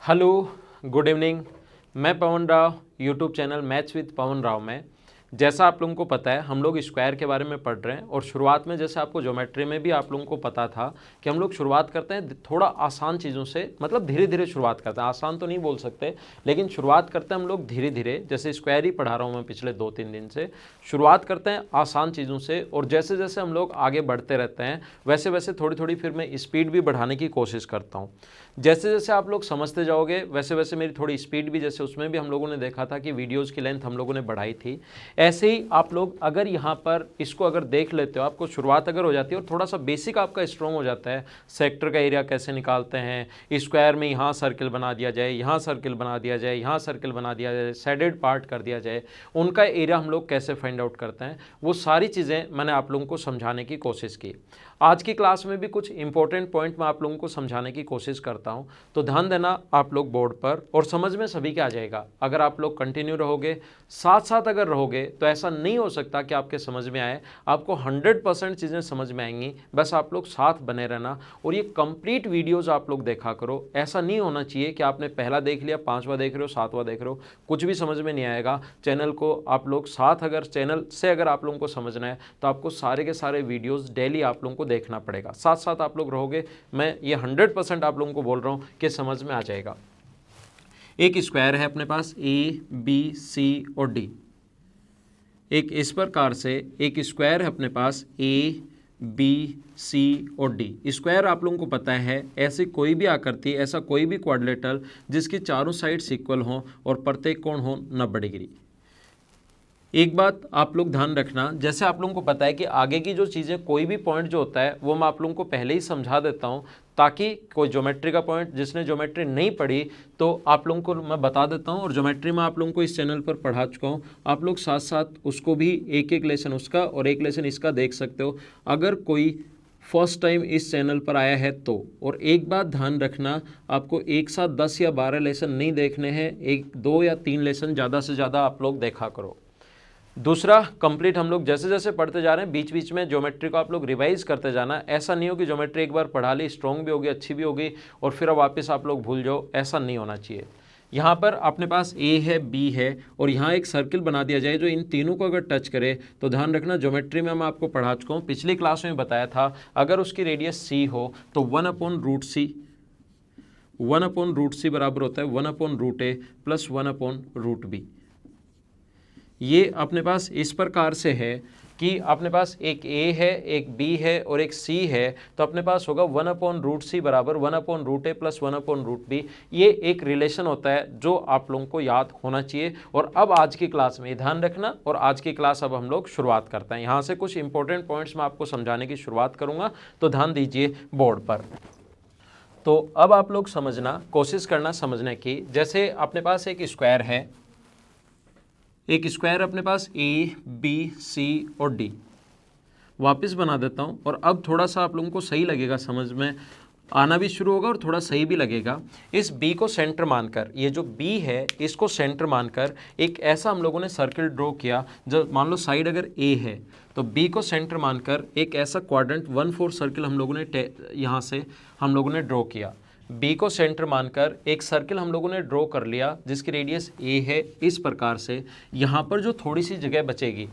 Hello, good evening. मैं Pawan Rao, YouTube channel maths with Pawan Rao में। जैसा आप लोगों को पता है हम लोग स्क्वायर के बारे में पढ़ रहे हैं और शुरुआत में जैसे आपको ज्योमेट्री में भी आप लोगों को पता था कि हम लोग शुरुआत करते हैं थोड़ा आसान चीज़ों से, मतलब धीरे धीरे शुरुआत करते हैं। आसान तो नहीं बोल सकते, लेकिन शुरुआत करते हैं हम लोग धीरे धीरे। जैसे स्क्वायर ही पढ़ा रहा हूँ मैं पिछले 2-3 दिन से। शुरुआत करते हैं आसान चीज़ों से और जैसे जैसे हम लोग आगे बढ़ते रहते हैं वैसे वैसे थोड़ी थोड़ी फिर मैं स्पीड भी बढ़ाने की कोशिश करता हूँ। जैसे जैसे आप लोग समझते जाओगे वैसे वैसे मेरी थोड़ी स्पीड भी, जैसे उसमें भी हम लोगों ने देखा था कि वीडियोज़ की लेंथ हम लोगों ने बढ़ाई थी, ऐसे ही आप लोग अगर यहाँ पर इसको अगर देख लेते हो, आपको शुरुआत अगर हो जाती है और थोड़ा सा बेसिक आपका स्ट्रॉन्ग हो जाता है, सेक्टर का एरिया कैसे निकालते हैं, स्क्वायर में यहाँ सर्किल बना दिया जाए, यहाँ सर्किल बना दिया जाए, यहाँ सर्किल बना दिया जाए, शेडेड पार्ट कर दिया जाए, उनका एरिया हम लोग कैसे फाइंड आउट करते हैं, वो सारी चीज़ें मैंने आप लोगों को समझाने की कोशिश की। आज की क्लास में भी कुछ इंपॉर्टेंट पॉइंट मैं आप लोगों को समझाने की कोशिश करता हूं, तो ध्यान देना आप लोग बोर्ड पर, और समझ में सभी के आ जाएगा। अगर आप लोग कंटिन्यू रहोगे, साथ साथ अगर रहोगे, तो ऐसा नहीं हो सकता कि आपके समझ में आए। आपको 100% चीज़ें समझ में आएंगी, बस आप लोग साथ बने रहना और ये कंप्लीट वीडियोज़ आप लोग देखा करो। ऐसा नहीं होना चाहिए कि आपने पहला देख लिया, 5वां देख रहे हो, 7वां देख रहे हो, कुछ भी समझ में नहीं आएगा। चैनल को आप लोग साथ, अगर चैनल से अगर आप लोगों को समझना है तो आपको सारे के सारे वीडियोज़ डेली आप लोगों को देखना पड़ेगा। साथ साथ आप लोग रहोगे, मैं ये 100% आप लोगों को बोल रहा हूँ कि समझ में आ जाएगा। एक स्क्वायर है अपने पास ए बी सी और डी। एक इस प्रकार से एक स्क्वायर है अपने पास ए बी सी और डी। स्क्वायर आप लोगों को पता है ऐसी कोई भी आकृति, ऐसा कोई भी क्वाड्रिलेटरल जिसकी चारों साइड्स इक्वल हों और प्रत्येक कोण हो 90 डिग्री। एक बात आप लोग ध्यान रखना, जैसे आप लोगों को पता है कि आगे की जो चीज़ें, कोई भी पॉइंट जो होता है वो मैं आप लोगों को पहले ही समझा देता हूँ, ताकि कोई ज्योमेट्री का पॉइंट जिसने ज्योमेट्री नहीं पढ़ी तो आप लोगों को मैं बता देता हूँ। और ज्योमेट्री में आप लोगों को इस चैनल पर पढ़ा चुका हूँ, आप लोग साथ साथ उसको भी एक एक लेसन उसका और एक लेसन इसका देख सकते हो, अगर कोई फर्स्ट टाइम इस चैनल पर आया है तो। और एक बात ध्यान रखना, आपको एक साथ 10 या 12 लेसन नहीं देखने हैं, 1, 2 या 3 लेसन ज़्यादा से ज़्यादा आप लोग देखा करो। दूसरा, कंप्लीट हम लोग जैसे जैसे पढ़ते जा रहे हैं बीच बीच में ज्योमेट्री को आप लोग रिवाइज करते जाना। ऐसा नहीं हो कि ज्योमेट्री एक बार पढ़ा ली, स्ट्रॉन्ग भी होगी, अच्छी भी होगी, और फिर अब वापस आप लोग भूल जाओ, ऐसा नहीं होना चाहिए। यहाँ पर अपने पास ए है, बी है और यहाँ एक सर्किल बना दिया जाए जो इन तीनों को अगर टच करे तो ध्यान रखना, ज्योमेट्री में मैं आपको पढ़ा चुका हूँ, पिछली क्लास में बताया था, अगर उसकी रेडियस सी हो तो 1/√c, 1/√c बराबर होता है 1/√a प्लस 1/√b। ये अपने पास इस प्रकार से है कि अपने पास एक A है, एक B है और एक C है, तो अपने पास होगा 1/√c बराबर 1/√a प्लस 1/√b। ये एक रिलेशन होता है जो आप लोगों को याद होना चाहिए। और अब आज की क्लास में ध्यान रखना, और आज की क्लास अब हम लोग शुरुआत करते हैं। यहाँ से कुछ इंपॉर्टेंट पॉइंट्स मैं आपको समझाने की शुरुआत करूँगा, तो ध्यान दीजिए बोर्ड पर। तो अब आप लोग समझना, कोशिश करना समझने की। जैसे अपने पास एक स्क्वायर है, एक स्क्वायर अपने पास ए बी सी और डी। वापस बना देता हूँ और अब थोड़ा सा आप लोगों को सही लगेगा, समझ में आना भी शुरू होगा और थोड़ा सही भी लगेगा। इस बी को सेंटर मानकर, ये जो बी है इसको सेंटर मानकर एक ऐसा हम लोगों ने सर्किल ड्रॉ किया। जब मान लो साइड अगर ए है तो बी को सेंटर मानकर एक ऐसा क्वाड्रेंट 1/4 सर्किल हम लोगों ने यहाँ से हम लोगों ने ड्रॉ किया। बी को सेंटर मानकर एक सर्किल हम लोगों ने ड्रॉ कर लिया जिसकी रेडियस ए है। इस प्रकार से यहाँ पर जो थोड़ी सी जगह बचेगी,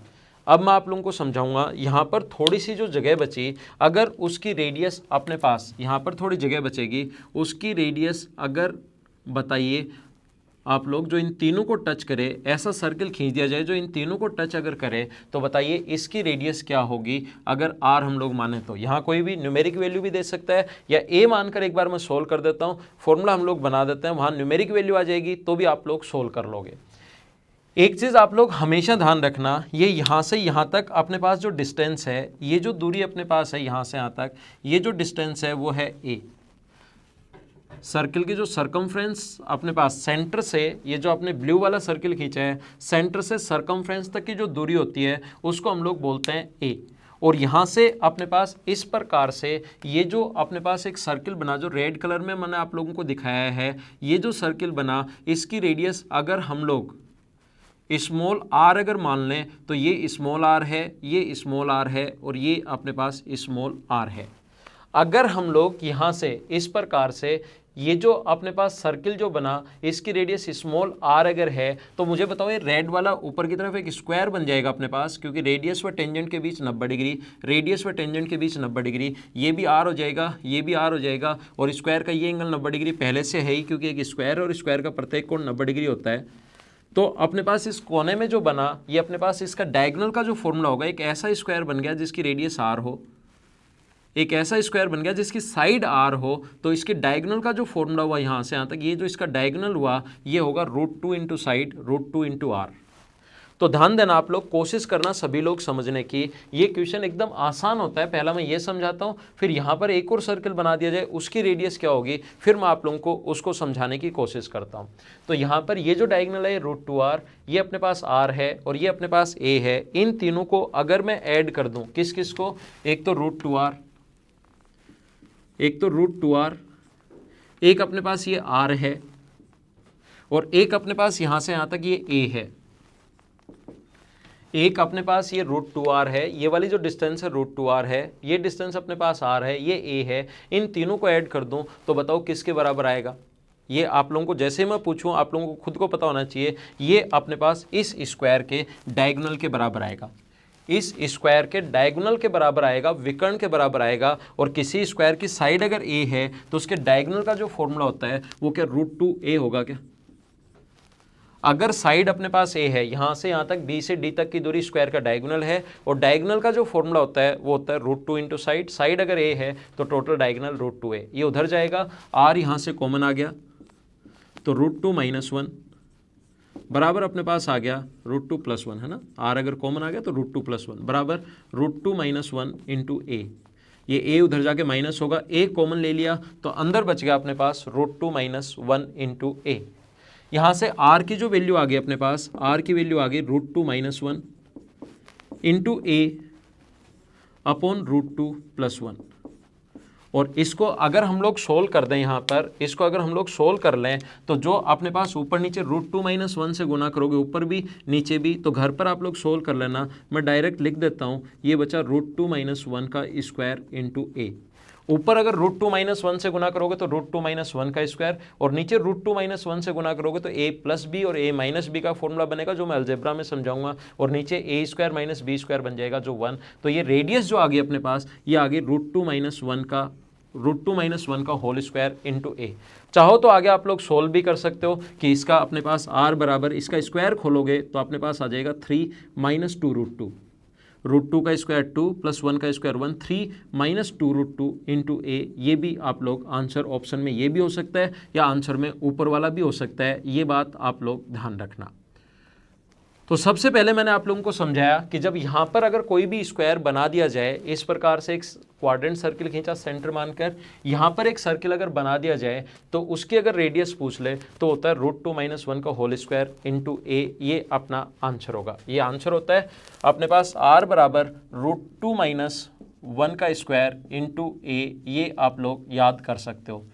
अब मैं आप लोगों को समझाऊंगा। यहाँ पर थोड़ी सी जो जगह बची, अगर उसकी रेडियस अपने पास यहाँ पर थोड़ी जगह बचेगी, उसकी रेडियस अगर बताइए आप लोग, जो इन तीनों को टच करे, ऐसा सर्किल खींच दिया जाए जो इन तीनों को टच अगर करे, तो बताइए इसकी रेडियस क्या होगी। अगर आर हम लोग माने तो यहाँ कोई भी न्यूमेरिक वैल्यू भी दे सकता है, या ए मानकर एक बार मैं सोल्व कर देता हूँ, फॉर्मूला हम लोग बना देते हैं, वहाँ न्यूमेरिक वैल्यू आ जाएगी तो भी आप लोग सोल्व कर लोगे। एक चीज़ आप लोग हमेशा ध्यान रखना, ये यहाँ से यहाँ तक अपने पास जो डिस्टेंस है, ये जो दूरी अपने पास है यहाँ से यहाँ तक, ये जो डिस्टेंस है वो है ए। सर्किल की जो सरकमफ्रेंस अपने पास सेंटर से, ये जो आपने ब्लू वाला सर्किल खींचा है, सेंटर से सरकमफ्रेंस तक की जो दूरी होती है उसको हम लोग बोलते हैं ए। और यहाँ से अपने पास इस प्रकार से ये जो अपने पास एक सर्किल बना, जो रेड कलर में मैंने आप लोगों को दिखाया है, ये जो सर्किल बना, इसकी रेडियस अगर हम लोग स्मॉल आर अगर मान लें तो ये स्मॉल आर है, ये स्मॉल आर है और ये अपने पास स्मॉल आर है। अगर हम लोग यहाँ से इस प्रकार से ये जो अपने पास सर्किल जो बना इसकी रेडियस स्मॉल r अगर है तो मुझे बताओ ये रेड वाला ऊपर की तरफ एक स्क्वायर बन जाएगा अपने पास, क्योंकि रेडियस व टेंजेंट के बीच 90 डिग्री, रेडियस व टेंजेंट के बीच 90 डिग्री, ये भी r हो जाएगा, ये भी r हो जाएगा, और स्क्वायर का ये एंगल 90 डिग्री पहले से है ही, क्योंकि एक स्क्वायर और स्क्वायर का प्रत्येक कोण 90 डिग्री होता है। तो अपने पास इस कोने में जो बना ये अपने पास इसका डायगोनल का जो फॉर्मूला होगा, एक ऐसा स्क्वायर बन गया जिसकी रेडियस r हो, एक ऐसा स्क्वायर बन गया जिसकी साइड r हो, तो इसके डायगोनल का जो फॉर्मूला हुआ यहाँ से यहाँ तक, ये जो इसका डायगोनल हुआ ये होगा √2 इंटू साइड √2 इंटू r। तो ध्यान देना आप लोग, कोशिश करना सभी लोग समझने की। ये क्वेश्चन एकदम आसान होता है। पहला मैं ये समझाता हूँ, फिर यहाँ पर एक और सर्कल बना दिया जाए, उसकी रेडियस क्या होगी, फिर मैं आप लोगों को उसको समझाने की कोशिश करता हूँ। तो यहाँ पर ये जो डायगोनल है √2r, ये अपने पास r है और ये अपने पास a है। इन तीनों को अगर मैं ऐड कर दूँ, किस किस को, एक तो √2r, एक तो √2r, एक अपने पास ये r है, और एक अपने पास यहाँ से यहाँ तक ये a है, एक अपने पास ये √2r है, ये वाली जो डिस्टेंस है √2r है, ये डिस्टेंस अपने पास r है, ये a है। इन तीनों को ऐड कर दूं तो बताओ किसके बराबर आएगा। ये आप लोगों को जैसे मैं पूछूं आप लोगों को खुद को पता होना चाहिए, ये अपने पास इस स्क्वायर के डायगोनल के बराबर आएगा, इस स्क्वायर के डायगोनल के बराबर आएगा, विकर्ण के बराबर आएगा। और किसी स्क्वायर की साइड अगर a है तो उसके डायगोनल का जो फॉर्मूला होता है वो क्या √2a होगा क्या। अगर साइड अपने पास a है, यहाँ से यहाँ तक b से d तक की दूरी स्क्वायर का डायगोनल है, और डायगोनल का जो फॉर्मूला होता है वो होता है √2 इंटू साइड, साइड अगर a है तो टोटल डायगोनल √2a, ये उधर जाएगा, r यहाँ से कॉमन आ गया तो √2 - 1 बराबर अपने पास आ गया √2 + 1, है ना। r अगर कॉमन आ गया तो √2 + 1 बराबर √2 - 1 इंटू a, ये a उधर जाके माइनस होगा, a कॉमन ले लिया तो अंदर बच गया अपने पास √2 - 1 इंटू a। यहाँ से r की जो वैल्यू आ गई अपने पास, r की वैल्यू आ गई √2 - 1 इंटू a अपॉन √2 + 1। और इसको अगर हम लोग सोल्व कर दें, यहाँ पर इसको अगर हम लोग सोल्व कर लें तो जो अपने पास ऊपर नीचे √2 - 1 से गुना करोगे, ऊपर भी नीचे भी, तो घर पर आप लोग सोल्व कर लेना। मैं डायरेक्ट लिख देता हूँ, ये बचा √2 - 1 का स्क्वायर इंटू a। ऊपर अगर √2 - 1 से गुना करोगे तो √2 - 1 का स्क्वायर, और नीचे √2 - 1 से गुना करोगे तो a + b और a - b का फॉर्मूला बनेगा, जो मैं अलजेब्रा में समझाऊंगा, और नीचे a² - b² बन जाएगा जो 1। तो ये रेडियस जो आ गई अपने पास, ये आ गई √2 - 1 का होल स्क्वायर इंटू a। चाहो तो आगे आप लोग सोल्व भी कर सकते हो कि इसका अपने पास r बराबर, इसका स्क्वायर खोलोगे तो अपने पास आ जाएगा 3 - 2 √2, √2 का स्क्वायर 2 + 1 का स्क्वायर 1, 3 - 2 √2 इंटू a। ये भी आप लोग आंसर ऑप्शन में ये भी हो सकता है, या आंसर में ऊपर वाला भी हो सकता है, ये बात आप लोग ध्यान रखना। तो सबसे पहले मैंने आप लोगों को समझाया कि जब यहाँ पर अगर कोई भी स्क्वायर बना दिया जाए, इस प्रकार से एक क्वाड्रेंट सर्किल खींचा सेंटर मानकर, यहाँ पर एक सर्किल अगर बना दिया जाए तो उसकी अगर रेडियस पूछ ले तो होता है √2 - 1 का होल स्क्वायर इंटू a। ये अपना आंसर होगा, ये आंसर होता है अपने पास r बराबर √2 - 1 का स्क्वायर इंटू a। ये आप लोग याद कर सकते हो।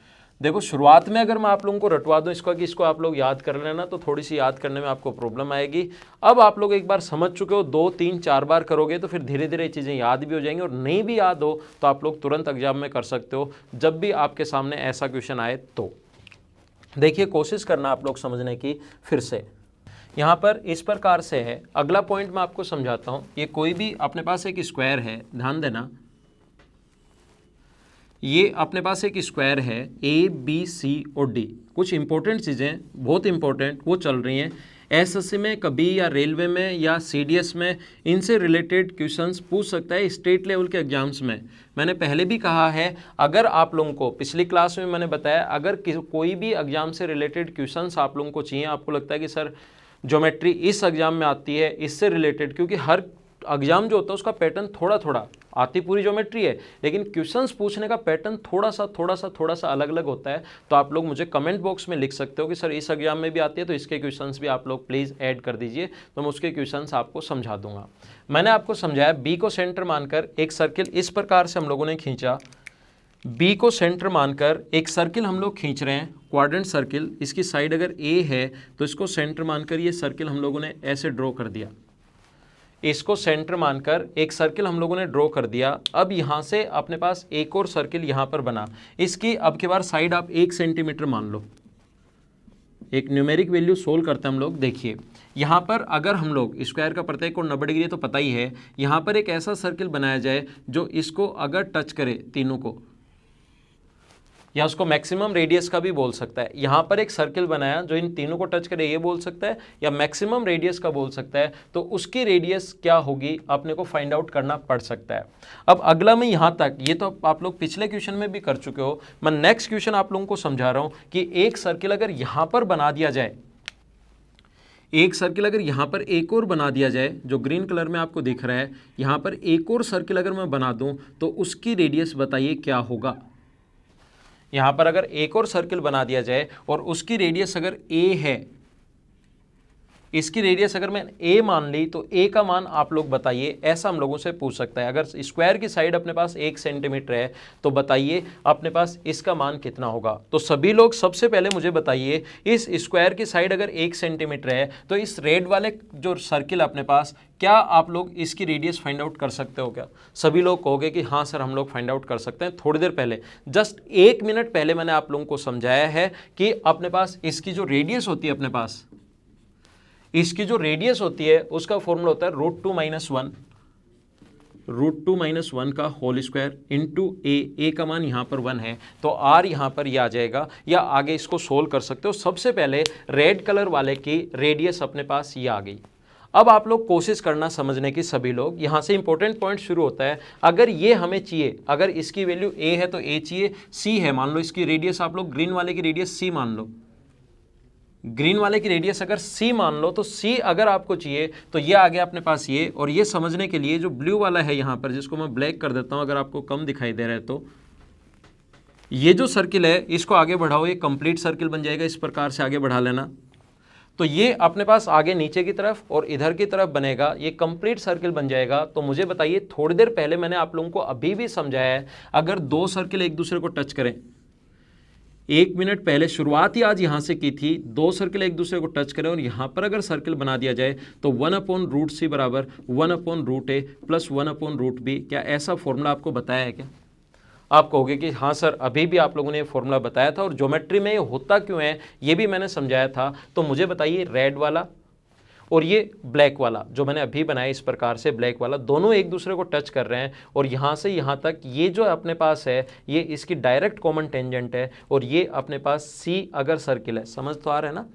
देखो शुरुआत में अगर मैं आप लोगों को रटवा दूं इसको कि इसको आप लोग याद कर लेना, तो थोड़ी सी याद करने में आपको प्रॉब्लम आएगी। अब आप लोग एक बार समझ चुके हो, 2 3 4 बार करोगे तो फिर धीरे धीरे ये चीज़ें याद भी हो जाएंगी, और नहीं भी याद हो तो आप लोग तुरंत एग्जाम में कर सकते हो जब भी आपके सामने ऐसा क्वेश्चन आए। तो देखिए कोशिश करना आप लोग समझने की। फिर से यहाँ पर इस प्रकार से है, अगला पॉइंट मैं आपको समझाता हूँ। ये कोई भी अपने पास एक स्क्वायर है, ध्यान देना, ये अपने पास एक स्क्वायर है a b c और d। कुछ इंपॉर्टेंट चीज़ें, बहुत इंपॉर्टेंट, वो चल रही हैं एसएससी में कभी, या रेलवे में, या सीडीएस में, इनसे रिलेटेड क्वेश्चंस पूछ सकता है स्टेट लेवल के एग्जाम्स में। मैंने पहले भी कहा है, अगर आप लोगों को पिछली क्लास में मैंने बताया, अगर कोई भी एग्जाम से रिलेटेड क्वेश्चंस आप लोगों को चाहिए, आपको लगता है कि सर ज्योमेट्री इस एग्जाम में आती है, इससे रिलेटेड, क्योंकि हर एग्जाम जो होता है उसका पैटर्न थोड़ा थोड़ा, आती पूरी ज्योमेट्री है लेकिन क्वेश्चंस पूछने का पैटर्न थोड़ा सा अलग अलग होता है। तो आप लोग मुझे कमेंट बॉक्स में लिख सकते हो कि सर इस एग्जाम में भी आती है तो इसके क्वेश्चंस भी आप लोग प्लीज़ ऐड कर दीजिए, तो मैं उसके क्वेश्चंस आपको समझा दूंगा। मैंने आपको समझाया, बी को सेंटर मानकर एक सर्किल इस प्रकार से हम लोगों ने खींचा, बी को सेंटर मानकर एक सर्किल हम लोग खींच रहे हैं, क्वाड्रेंट सर्किल। इसकी साइड अगर ए है तो इसको सेंटर मानकर ये सर्किल हम लोगों ने ऐसे ड्रॉ कर दिया। इसको सेंटर मानकर एक सर्किल हम लोगों ने ड्रॉ कर दिया। अब यहाँ से अपने पास एक और सर्किल यहाँ पर बना, इसकी अब की बार साइड आप 1 सेंटीमीटर मान लो। एक न्यूमेरिक वैल्यू सोल्व करते हैं हम लोग। देखिए यहाँ पर अगर हम लोग स्क्वायर का प्रत्येक कोण 90 डिग्री तो पता ही है, यहाँ पर एक ऐसा सर्किल बनाया जाए जो इसको अगर टच करे तीनों को, या उसको मैक्सिमम रेडियस का भी बोल सकता है। यहाँ पर एक सर्किल बनाया जो इन तीनों को टच करे, ये बोल सकता है, या मैक्सिमम रेडियस का बोल सकता है। तो उसकी रेडियस क्या होगी अपने को फाइंड आउट करना पड़ सकता है। अब अगला मैं यहाँ तक, ये तो आप लोग पिछले क्वेश्चन में भी कर चुके हो, मैं नेक्स्ट क्वेश्चन आप लोगों को समझा रहा हूँ कि एक सर्किल अगर यहाँ पर बना दिया जाए, एक सर्किल अगर यहाँ पर एक और बना दिया जाए, जो ग्रीन कलर में आपको दिख रहा है, यहाँ पर एक और सर्किल अगर मैं बना दूँ तो उसकी रेडियस बताइए क्या होगा। यहाँ पर अगर एक और सर्किल बना दिया जाए और उसकी रेडियस अगर a है, इसकी रेडियस अगर मैं a मान ली तो a का मान आप लोग बताइए, ऐसा हम लोगों से पूछ सकता है। अगर स्क्वायर की साइड अपने पास 1 सेंटीमीटर है तो बताइए अपने पास इसका मान कितना होगा। तो सभी लोग सबसे पहले मुझे बताइए, इस स्क्वायर की साइड अगर 1 सेंटीमीटर है तो इस रेड वाले जो सर्किल अपने पास, क्या आप लोग इसकी रेडियस फाइंड आउट कर सकते हो क्या? सभी लोग कहोगे कि हाँ सर हम लोग फाइंड आउट कर सकते हैं। थोड़ी देर पहले, जस्ट 1 मिनट पहले मैंने आप लोगों को समझाया है कि अपने पास इसकी जो रेडियस होती है, अपने पास इसकी जो रेडियस होती है उसका फॉर्मूला होता है √2 - 1 का होल स्क्वायर इंटू ए का मान यहाँ पर 1 है तो आर यहाँ पर ये आ जाएगा, या आगे इसको सोल्व कर सकते हो। सबसे पहले रेड कलर वाले की रेडियस अपने पास ये आ गई। अब आप लोग कोशिश करना समझने की, सभी लोग, यहाँ से इंपॉर्टेंट पॉइंट शुरू होता है। अगर ये हमें चाहिए, अगर इसकी वैल्यू a है तो a चाहिए, c है मान लो इसकी रेडियस, आप लोग ग्रीन वाले की रेडियस c मान लो, ग्रीन वाले की रेडियस अगर c मान लो तो c अगर आपको चाहिए तो ये आ गया अपने पास ये। और ये समझने के लिए जो ब्लू वाला है यहाँ पर, जिसको मैं ब्लैक कर देता हूँ अगर आपको कम दिखाई दे रहा है, तो ये जो सर्किल है इसको आगे बढ़ाओ, ये कंप्लीट सर्किल बन जाएगा। इस प्रकार से आगे बढ़ा लेना तो ये अपने पास आगे नीचे की तरफ और इधर की तरफ बनेगा, ये कंप्लीट सर्किल बन जाएगा। तो मुझे बताइए, थोड़ी देर पहले मैंने आप लोगों को अभी भी समझाया है, अगर दो सर्किल एक दूसरे को टच करें, 1 मिनट पहले शुरुआत ही आज यहां से की थी, दो सर्किल एक दूसरे को टच करें और यहां पर अगर सर्किल बना दिया जाए तो 1/√c बराबर 1/√a प्लस 1/√b। क्या ऐसा फॉर्मूला आपको बताया है क्या? आप कहोगे कि हाँ सर अभी भी आप लोगों ने ये फॉर्मूला बताया था और ज्योमेट्री में ये होता क्यों है ये भी मैंने समझाया था। तो मुझे बताइए, रेड वाला और ये ब्लैक वाला जो मैंने अभी बनाया इस प्रकार से, ब्लैक वाला, दोनों एक दूसरे को टच कर रहे हैं और यहाँ से यहाँ तक ये जो अपने पास है ये इसकी डायरेक्ट कॉमन टेंजेंट है और ये अपने पास सी अगर सर्किल है। समझ तो आ रहा है ना?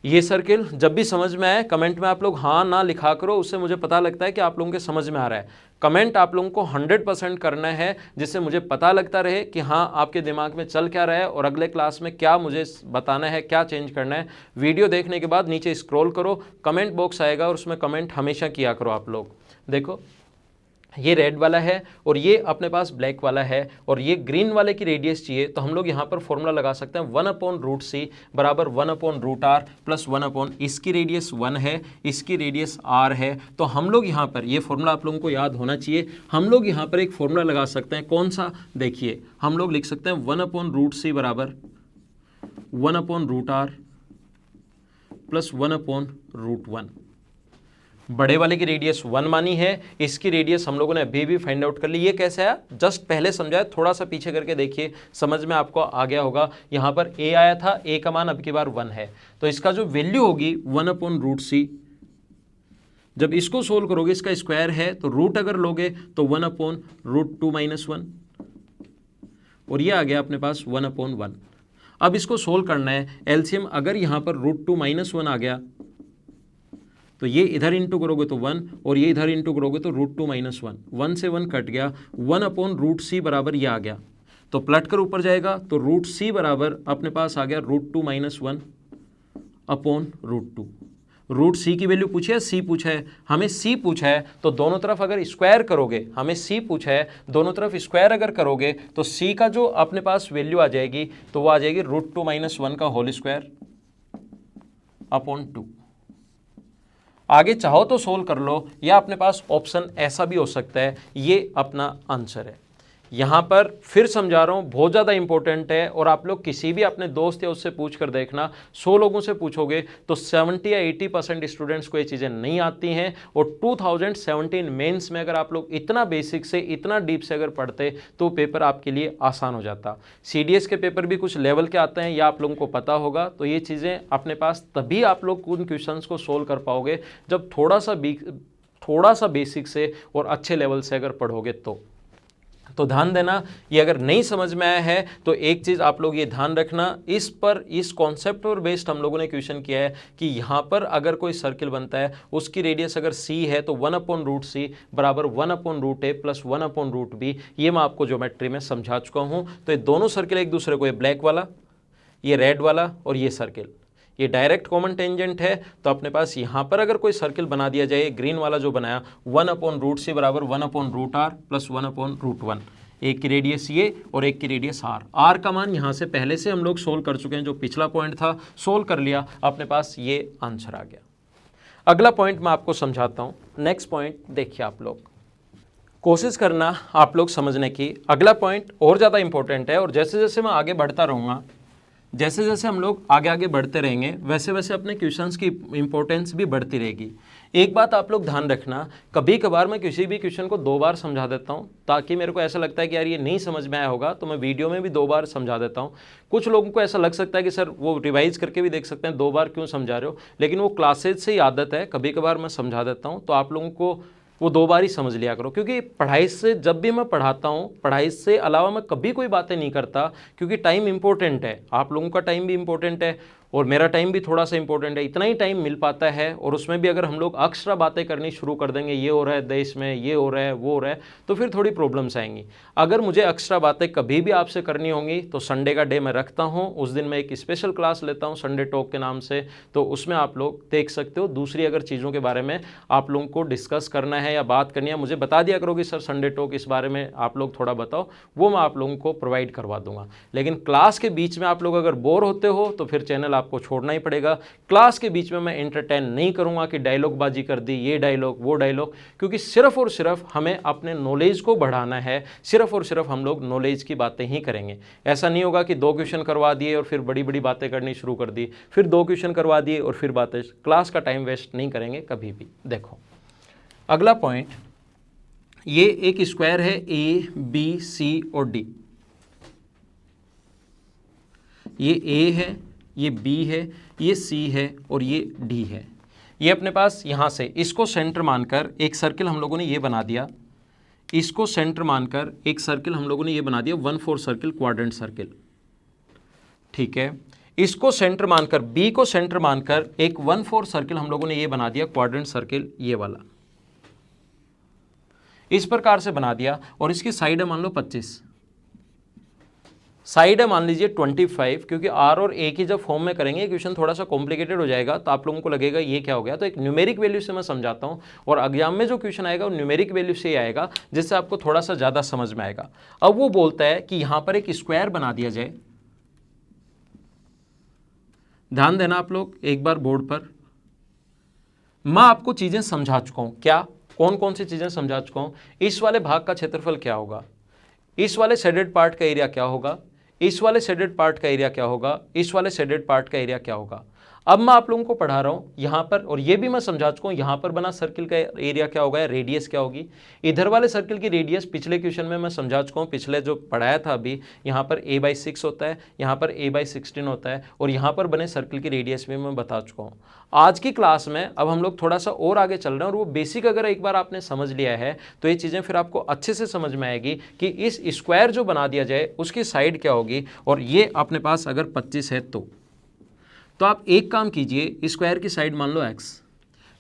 ये सर्किल जब भी समझ में आए कमेंट में आप लोग हाँ ना लिखा करो, उससे मुझे पता लगता है कि आप लोगों के समझ में आ रहा है। कमेंट आप लोगों को 100% करना है, जिससे मुझे पता लगता रहे कि हाँ आपके दिमाग में चल क्या रहा है और अगले क्लास में क्या मुझे बताना है, क्या चेंज करना है। वीडियो देखने के बाद नीचे स्क्रॉल करो, कमेंट बॉक्स आएगा और उसमें कमेंट हमेशा किया करो आप लोग। देखो ये रेड वाला है और ये अपने पास ब्लैक वाला है और ये ग्रीन वाले की रेडियस चाहिए तो हम लोग यहाँ पर फॉर्मूला लगा सकते हैं 1/√c बराबर 1/√r प्लस 1 इसकी रेडियस 1 है, इसकी रेडियस r है। तो हम लोग यहाँ पर ये फॉर्मूला आप लोगों को याद होना चाहिए। हम लोग यहाँ पर एक फॉर्मूला लगा सकते हैं, कौन सा? देखिए हम लोग लिख सकते हैं 1/√c बराबर 1/√r प्लस 1/√1। बड़े वाले की रेडियस 1 मानी है, इसकी रेडियस हम लोगों ने अभी भी फाइंड आउट कर ली। ये कैसे आया? जस्ट पहले समझाया, थोड़ा सा पीछे करके देखिए, समझ में आपको आ गया होगा। यहाँ पर a आया था, a का मान अब की बार 1 है तो इसका जो वैल्यू होगी 1/√c। जब इसको सोल्व करोगे, इसका स्क्वायर है तो रूट अगर लोगे तो 1/√2 - 1 और ये आ गया अपने पास 1/1। अब इसको सोल्व करना है, एलसीएम अगर यहाँ पर √2 - 1 आ गया तो ये इधर इंटू करोगे तो 1 और ये इधर इंटू करोगे तो √2 - 1, 1 से 1 कट गया, 1/√c बराबर ये आ गया। तो पलट कर ऊपर जाएगा तो √c बराबर अपने पास आ गया √2 - 1/√2। √c की वैल्यू पूछी है, c पूछा है, हमें c पूछा है तो दोनों तरफ अगर स्क्वायर करोगे, हमें c पूछा है, दोनों तरफ स्क्वायर अगर करोगे तो c का जो अपने पास वैल्यू आ जाएगी तो वो आ जाएगी √2 - 1 का होल स्क्वायर अपॉन 2। आगे चाहो तो सोल्व कर लो या अपने पास ऑप्शन ऐसा भी हो सकता है, ये अपना आंसर है। यहाँ पर फिर समझा रहा हूँ, बहुत ज़्यादा इंपॉर्टेंट है और आप लोग किसी भी अपने दोस्त या उससे पूछ कर देखना, 100 लोगों से पूछोगे तो 70 या 80% स्टूडेंट्स को ये चीज़ें नहीं आती हैं। और 2017 मेंस में अगर आप लोग इतना बेसिक से इतना डीप से अगर पढ़ते तो पेपर आपके लिए आसान हो जाता। CDS के पेपर भी कुछ लेवल के आते हैं, या आप लोगों को पता होगा, तो ये चीज़ें अपने पास तभी आप लोग उन क्वेश्चंस को सोल्व कर पाओगे जब थोड़ा सा बेसिक से और अच्छे लेवल से अगर पढ़ोगे तो ध्यान देना, ये अगर नहीं समझ में आया है तो एक चीज़ आप लोग ये ध्यान रखना, इस कॉन्सेप्ट पर बेस्ड हम लोगों ने क्वेश्चन किया है कि यहाँ पर अगर कोई सर्किल बनता है, उसकी रेडियस अगर c है तो 1/√c बराबर 1/√a प्लस 1/√b। ये मैं आपको ज्योमेट्री में समझा चुका हूँ। तो ये दोनों सर्किल एक दूसरे को, ये ब्लैक वाला, ये रेड वाला और ये सर्किल, ये डायरेक्ट कॉमन टेंजेंट है। तो अपने पास यहाँ पर अगर कोई सर्किल बना दिया जाए, ग्रीन वाला जो बनाया, 1/√c बराबर 1/√r प्लस 1/√1, एक की रेडियस ये और एक की रेडियस r का मान यहाँ से पहले से हम लोग सोल्व कर चुके हैं, जो पिछला पॉइंट था सोल्व कर लिया, अपने पास ये आंसर आ गया। अगला पॉइंट मैं आपको समझाता हूँ। नेक्स्ट पॉइंट देखिए, आप लोग कोशिश करना आप लोग समझने की। अगला पॉइंट और ज़्यादा इंपॉर्टेंट है और जैसे जैसे मैं आगे बढ़ता रहूँगा, जैसे जैसे हम लोग आगे आगे बढ़ते रहेंगे, वैसे वैसे अपने क्वेश्चंस की इंपॉर्टेंस भी बढ़ती रहेगी। एक बात आप लोग ध्यान रखना, कभी कभार मैं किसी भी क्वेश्चन को 2 बार समझा देता हूं, ताकि मेरे को ऐसा लगता है कि यार ये नहीं समझ में आया होगा, तो मैं वीडियो में भी 2 बार समझा देता हूं। कुछ लोगों को ऐसा लग सकता है कि सर वो रिवाइज करके भी देख सकते हैं, 2 बार क्यों समझा रहे हो, लेकिन वो क्लासेज से ही आदत है, कभी कभार मैं समझा देता हूँ, तो आप लोगों को वो 2 बार ही समझ लिया करो। क्योंकि पढ़ाई से जब भी मैं पढ़ाता हूँ, पढ़ाई से अलावा मैं कभी कोई बातें नहीं करता, क्योंकि टाइम इंपॉर्टेंट है, आप लोगों का टाइम भी इंपॉर्टेंट है और मेरा टाइम भी थोड़ा सा इंपॉर्टेंट है। इतना ही टाइम मिल पाता है और उसमें भी अगर हम लोग एक्स्ट्रा बातें करनी शुरू कर देंगे, ये हो रहा है देश में, ये हो रहा है, वो हो रहा है, तो फिर थोड़ी प्रॉब्लम्स आएंगी। अगर मुझे एक्स्ट्रा बातें कभी भी आपसे करनी होंगी तो संडे का डे मैं रखता हूँ, उस दिन मैं एक स्पेशल क्लास लेता हूँ संडे टॉक के नाम से, तो उसमें आप लोग देख सकते हो। दूसरी अगर चीज़ों के बारे में आप लोगों को डिस्कस करना है या बात करनी है, मुझे बता दिया करो कि सर संडे टॉक इस बारे में आप लोग थोड़ा बताओ, वो मैं आप लोगों को प्रोवाइड करवा दूंगा। लेकिन क्लास के बीच में आप लोग अगर बोर होते हो तो फिर चैनल आपको छोड़ना ही पड़ेगा। क्लास के बीच में मैं एंटरटेन नहीं करूंगा कि डायलॉग बाजी कर दी, ये डायलॉग वो डायलॉग, क्योंकि सिर्फ और सिर्फ हमें अपने नॉलेज को बढ़ाना है, सिर्फ और सिर्फ हम लोग नॉलेज की बातें ही करेंगे। ऐसा नहीं होगा कि 2 क्वेश्चन करवा दिए और फिर बड़ी बड़ी बातें करनी शुरू कर दी, फिर 2 क्वेश्चन करवा दिए और फिर बातें। क्लास का टाइम वेस्ट नहीं करेंगे कभी भी। देखो अगला पॉइंट, ये एक स्क्वायर है ABC और D, ये A है, ये B है, ये C है और ये D है। ये अपने पास यहाँ से इसको सेंटर मानकर एक सर्किल हम लोगों ने ये बना दिया, इसको सेंटर मानकर एक सर्किल हम लोगों ने ये बना दिया 1/4 सर्किल, क्वाड्रेंट सर्किल, ठीक है। इसको सेंटर मानकर, B को सेंटर मानकर एक 1/4 सर्किल हम लोगों ने ये बना दिया क्वाड्रेंट सर्किल, ये वाला इस प्रकार से बना दिया। और इसकी साइड है मान लो 25, साइड है मान लीजिए 25, क्योंकि R और A की जब फॉर्म में करेंगे क्वेश्चन थोड़ा सा कॉम्प्लिकेटेड हो जाएगा, तो आप लोगों को लगेगा ये क्या हो गया। तो एक न्यूमेरिक वैल्यू से मैं समझाता हूँ और एग्जाम में जो क्वेश्चन आएगा वो न्यूमेरिक वैल्यू से ही आएगा, जिससे आपको थोड़ा सा ज़्यादा समझ में आएगा। अब वो बोलता है कि यहाँ पर एक स्क्वायर बना दिया जाए, ध्यान देना आप लोग एक बार बोर्ड पर, मैं आपको चीज़ें समझा चुका हूँ। क्या, कौन कौन सी चीज़ें समझा चुका हूँ। इस वाले भाग का क्षेत्रफल क्या होगा, इस वाले शेडेड पार्ट का एरिया क्या होगा, इस वाले शेडेड पार्ट का एरिया क्या होगा, इस वाले शेडेड पार्ट का एरिया क्या होगा। अब मैं आप लोगों को पढ़ा रहा हूँ यहाँ पर, और ये भी मैं समझा चुका हूँ, यहाँ पर बना सर्किल का एरिया क्या होगा, रेडियस क्या होगी। इधर वाले सर्किल की रेडियस पिछले क्वेश्चन में मैं समझा चुका हूँ, पिछले जो पढ़ाया था अभी, यहाँ पर a/6 होता है, यहाँ पर a/16 होता है, और यहाँ पर बने सर्किल की रेडियस भी मैं बता चुका हूँ। आज की क्लास में अब हम लोग थोड़ा सा और आगे चल रहे हैं, और वो बेसिक अगर एक बार आपने समझ लिया है तो ये चीज़ें फिर आपको अच्छे से समझ में आएगी कि इस स्क्वायर जो बना दिया जाए उसकी साइड क्या होगी। और ये अपने पास अगर 25 है तो आप एक काम कीजिए, स्क्वायर की साइड मान लो x।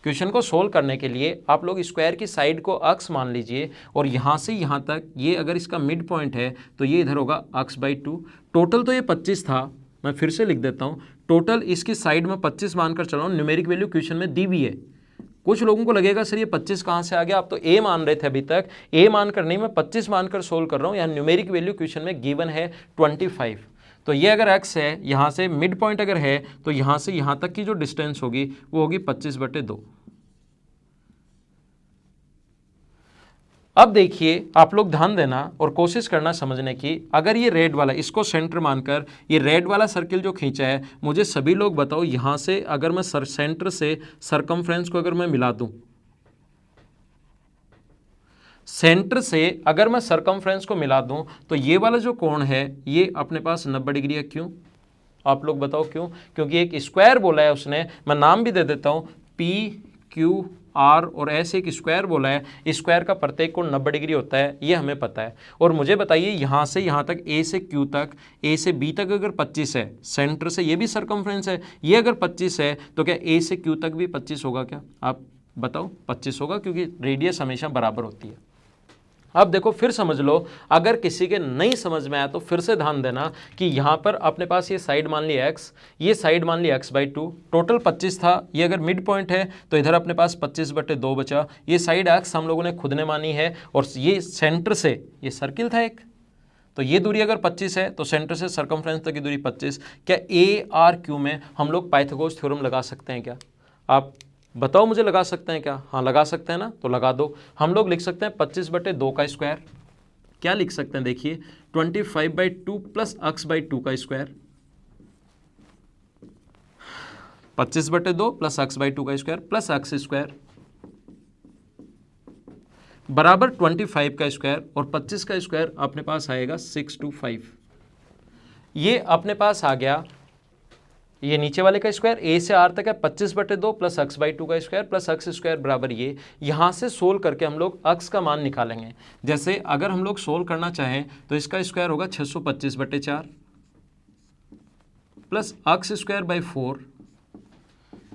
क्वेश्चन को सोल्व करने के लिए आप लोग स्क्वायर की साइड को x मान लीजिए, और यहाँ से यहाँ तक ये अगर इसका मिड पॉइंट है तो ये इधर होगा x/2। टोटल तो ये 25 था, मैं फिर से लिख देता हूँ, टोटल इसकी साइड में 25 मानकर चल रहा हूँ। न्यूमेरिक वैल्यू क्वेश्चन में दी हुई है। कुछ लोगों को लगेगा सर ये 25 कहाँ से आ गया, आप तो a मान रहे थे अभी तक, a मानकर नहीं, मैं 25 मानकर सोल्व कर रहा हूँ। यहाँ न्यूमेरिक वैल्यू क्वेश्चन में गिवन है 25। तो ये अगर x है, यहाँ से मिड पॉइंट अगर है तो यहाँ से यहाँ तक की जो डिस्टेंस होगी वो होगी 25/2। अब देखिए आप लोग ध्यान देना और कोशिश करना समझने की। अगर ये रेड वाला, इसको सेंटर मानकर ये रेड वाला सर्किल जो खींचा है, मुझे सभी लोग बताओ यहां से अगर मैं सेंटर से सरकमफ्रेंस को अगर मैं मिला दूं, सेंटर से अगर मैं सरकमफ्रेंस को मिला दूं तो ये वाला जो कोण है ये अपने पास 90 डिग्री है। क्यों? आप लोग बताओ क्यों? क्योंकि एक स्क्वायर बोला है उसने, मैं नाम भी दे देता हूं, पी क्यू आर, और ऐसे एक स्क्वायर बोला है। स्क्वायर का प्रत्येक कोण 90 डिग्री होता है, ये हमें पता है। और मुझे बताइए यहाँ से यहाँ तक, ए से क्यू तक, ए से बी तक अगर 25 है, सेंटर से ये भी सरकमफ्रेंस है, ये अगर 25 है तो क्या ए से क्यू तक भी 25 होगा? क्या आप बताओ? 25 होगा, क्योंकि रेडियस हमेशा बराबर होती है। अब देखो फिर समझ लो, अगर किसी के नहीं समझ में आया तो फिर से ध्यान देना कि यहाँ पर अपने पास ये साइड मान ली x, ये साइड मान ली x/2, टोटल 25 था। ये अगर मिड पॉइंट है तो इधर अपने पास 25/2 बचा। ये साइड x हम लोगों ने खुद ने मानी है, और ये सेंटर से ये सर्किल था एक, तो ये दूरी अगर 25 है तो सेंटर से सरकमफ्रेंस तक की दूरी 25। क्या ARQ में हम लोग पाइथागोरस थ्योरम लगा सकते हैं? क्या आप बताओ मुझे, लगा सकते हैं क्या? हाँ लगा सकते हैं ना, तो लगा दो। हम लोग लिख सकते हैं 25/2 का स्क्वायर। क्या लिख सकते हैं? देखिए 25/2 प्लस x/2 का स्क्वायर, 25/2 प्लस x/2 का स्क्वायर प्लस x स्क्वायर बराबर 25 का स्क्वायर, और 25 का स्क्वायर अपने पास आएगा 625। ये अपने पास आ गया, ये नीचे वाले का स्क्वायर ए से आर तक है 25/2 प्लस x/2 का स्क्वायर प्लस x स्क्वायर बराबर ये। यहाँ से सोल्व करके हम लोग x का मान निकालेंगे। जैसे अगर हम लोग सोल्व करना चाहें तो इसका स्क्वायर होगा 625/4 plus x square by 4